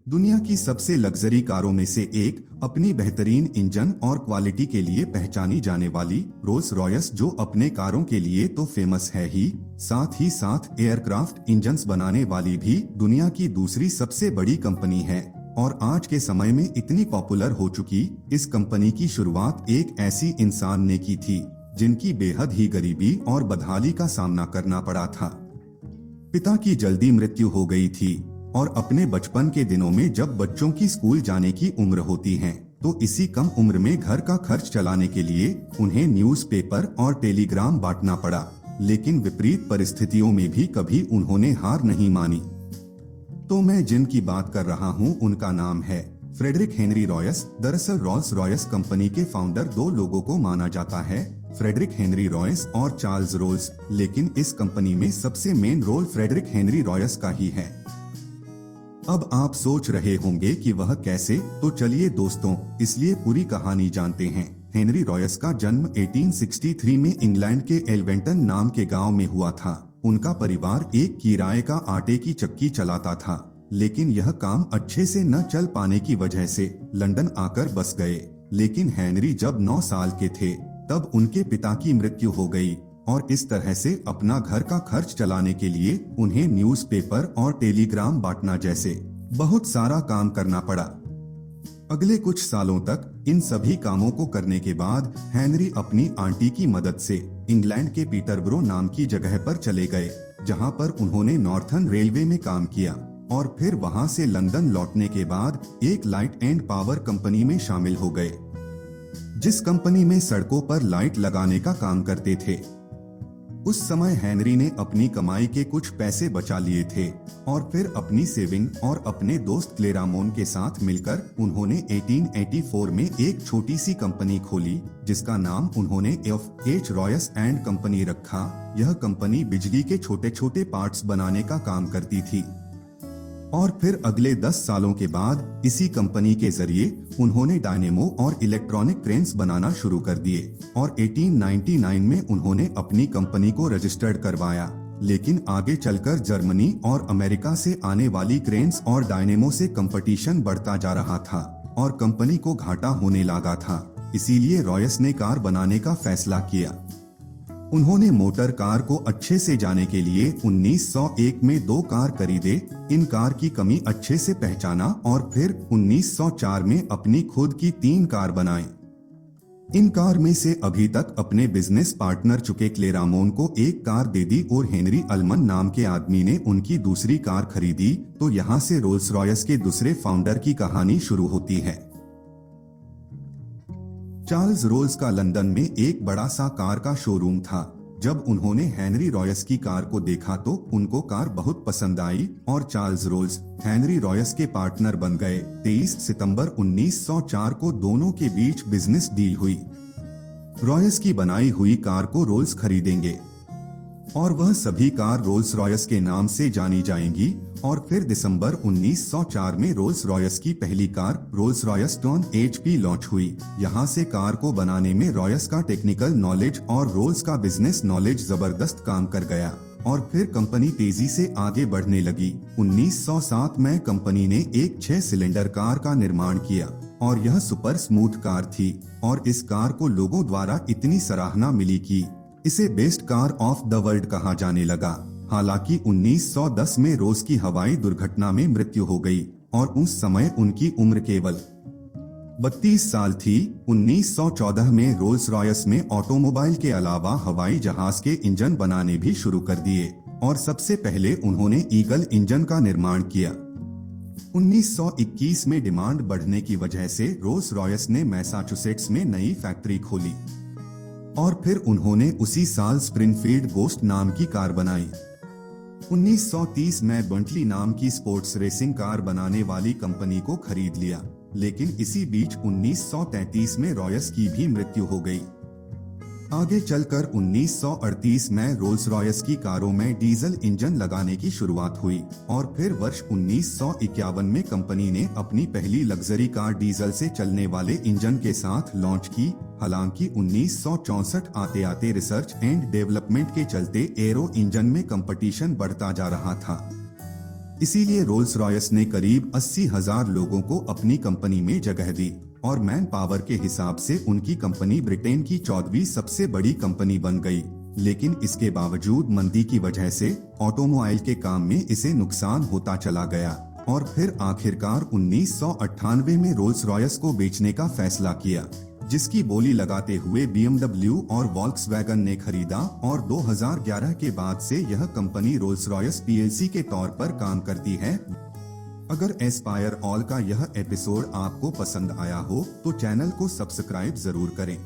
दुनिया की सबसे लग्जरी कारों में से एक, अपनी बेहतरीन इंजन और क्वालिटी के लिए पहचानी जाने वाली रोल्स रॉयस, जो अपने कारों के लिए तो फेमस है ही साथ एयरक्राफ्ट इंजन्स बनाने वाली भी दुनिया की दूसरी सबसे बड़ी कंपनी है। और आज के समय में इतनी पॉपुलर हो चुकी इस कंपनी की शुरुआत एक ऐसी इंसान ने की थी जिनकी बेहद ही गरीबी और बदहाली का सामना करना पड़ा था। पिता की जल्दी मृत्यु हो गई थी और अपने बचपन के दिनों में जब बच्चों की स्कूल जाने की उम्र होती है तो इसी कम उम्र में घर का खर्च चलाने के लिए उन्हें न्यूज़पेपर और टेलीग्राम बांटना पड़ा। लेकिन विपरीत परिस्थितियों में भी कभी उन्होंने हार नहीं मानी। तो मैं जिनकी बात कर रहा हूँ उनका नाम है फ्रेडरिक हेनरी रॉयस। दरअसल रोल्स रॉयस कंपनी के फाउंडर दो लोगों को माना जाता है, फ्रेडरिक हेनरी रॉयस और चार्ल्स रोल्स, लेकिन इस कंपनी में सबसे main role Frederick Henry Royce का ही है। अब आप सोच रहे होंगे कि वह कैसे, तो चलिए दोस्तों, इसलिए पूरी कहानी जानते हैं। हेनरी रॉयस का जन्म 1863 में इंग्लैंड के एल्वेंटन नाम के गांव में हुआ था। उनका परिवार एक किराए का आटे की चक्की चलाता था, लेकिन यह काम अच्छे से न चल पाने की वजह से लंदन आकर बस गए। लेकिन हेनरी जब 9 साल के थे तब उनके पिता की मृत्यु हो गई और इस तरह से अपना घर का खर्च चलाने के लिए उन्हें न्यूज़पेपर और टेलीग्राम बांटना जैसे बहुत सारा काम करना पड़ा। अगले कुछ सालों तक इन सभी कामों को करने के बाद हेनरी अपनी आंटी की मदद से इंग्लैंड के पीटरबरो नाम की जगह पर चले गए, जहां पर उन्होंने नॉर्थर्न रेलवे में काम किया और फिर वहां से लंदन लौटने के बाद एक लाइट एंड पावर कंपनी में शामिल हो गए, जिस कंपनी में सड़कों पर लाइट लगाने का काम करते थे। उस समय हेनरी ने अपनी कमाई के कुछ पैसे बचा लिए थे और फिर अपनी सेविंग और अपने दोस्त क्लेरामोन के साथ मिलकर उन्होंने 1884 में एक छोटी सी कंपनी खोली, जिसका नाम उन्होंने F.H. रॉयस एंड कंपनी रखा। यह कंपनी बिजली के छोटे छोटे पार्ट्स बनाने का काम करती थी और फिर अगले 10 सालों के बाद इसी कंपनी के जरिए उन्होंने डायनेमो और इलेक्ट्रॉनिक क्रेन्स बनाना शुरू कर दिए और 1899 में उन्होंने अपनी कंपनी को रजिस्टर्ड करवाया। लेकिन आगे चलकर जर्मनी और अमेरिका से आने वाली क्रेन्स और डायनेमो से कंपटीशन बढ़ता जा रहा था और कंपनी को घाटा होने लगा था। इसीलिए रॉयस ने कार बनाने का फैसला किया। उन्होंने मोटर कार को अच्छे से जाने के लिए 1901 में 2 कार खरीदे, इन कार की कमी अच्छे से पहचाना और फिर 1904 में अपनी खुद की 3 कार बनाए। इन कार में से अभी तक अपने बिजनेस पार्टनर चुके क्लेरामोन को एक कार दे दी और हेनरी अल्मन नाम के आदमी ने उनकी दूसरी कार खरीदी। तो यहाँ से रोल्स रॉयस के दूसरे फाउंडर की कहानी शुरू होती है। चार्ल्स रोल्स का लंदन में एक बड़ा सा कार का शोरूम था। जब उन्होंने हेनरी रॉयस की कार को देखा तो उनको कार बहुत पसंद आई और चार्ल्स रोल्स हेनरी रॉयस के पार्टनर बन गए। 23 सितंबर 1904 को दोनों के बीच बिजनेस डील हुई। रॉयस की बनाई हुई कार को रोल्स खरीदेंगे और वह सभी कार रोल्स रॉयस के नाम से जानी जाएंगी। और फिर दिसंबर 1904 में रोल्स रॉयस की पहली car Rolls Royce stone HP launch हुई। यहाँ से कार को बनाने में रॉयस का टेक्निकल नॉलेज और रोल्स का बिजनेस नॉलेज जबरदस्त काम कर गया और फिर कंपनी तेजी से आगे बढ़ने लगी। 1907 में कंपनी ने एक 6 सिलेंडर कार का निर्माण किया और यह सुपर स्मूथ कार थी और इस कार को लोगों द्वारा इतनी सराहना मिली कि इसे best car of the world कहा जाने लगा। हालांकि 1910 में रोज की हवाई दुर्घटना में मृत्यु हो गई और उस समय उनकी उम्र केवल 32 साल थी। 1914 में रोल्स रॉयस में ऑटोमोबाइल के अलावा हवाई जहाज के इंजन बनाने भी शुरू कर दिए और सबसे पहले उन्होंने ईगल इंजन का निर्माण किया। 1921 में डिमांड बढ़ने की वजह से रोल्स रॉयस ने मैसाचुसेट्स में नई फैक्ट्री खोली और फिर उन्होंने उसी साल स्प्रिंगफील्ड गोस्ट नाम की कार बनाई। 1930 में बंटली नाम की स्पोर्ट्स रेसिंग कार बनाने वाली कंपनी को खरीद लिया, लेकिन इसी बीच 1933 में रॉयस की भी मृत्यु हो गई। आगे चलकर 1938 में रोल्स रॉयस की कारों में डीजल इंजन लगाने की शुरुआत हुई और फिर वर्ष 1951 में कंपनी ने अपनी पहली लग्जरी कार डीजल से चलने वाले इंजन के साथ लॉन्च की। हालांकि 1964 आते आते रिसर्च एंड डेवलपमेंट के चलते एरो इंजन में कंपटीशन बढ़ता जा रहा था। इसीलिए रोल्स रॉयस ने करीब 80,000 लोगों को अपनी कंपनी में जगह दी और मैन पावर के हिसाब से उनकी कंपनी ब्रिटेन की 14वीं सबसे बड़ी कंपनी बन गई। लेकिन इसके बावजूद मंदी की वजह से ऑटोमोबाइल के काम में इसे नुकसान होता चला गया और फिर आखिरकार 1998 में रोल्स रॉयस को बेचने का फैसला किया, जिसकी बोली लगाते हुए BMW और वॉल्क्सवैगन ने खरीदा और 2011 के बाद से यह कंपनी रोल्स रॉयस PLC के तौर पर काम करती है। अगर एस्पायर ऑल का यह एपिसोड आपको पसंद आया हो तो चैनल को सब्सक्राइब जरूर करें।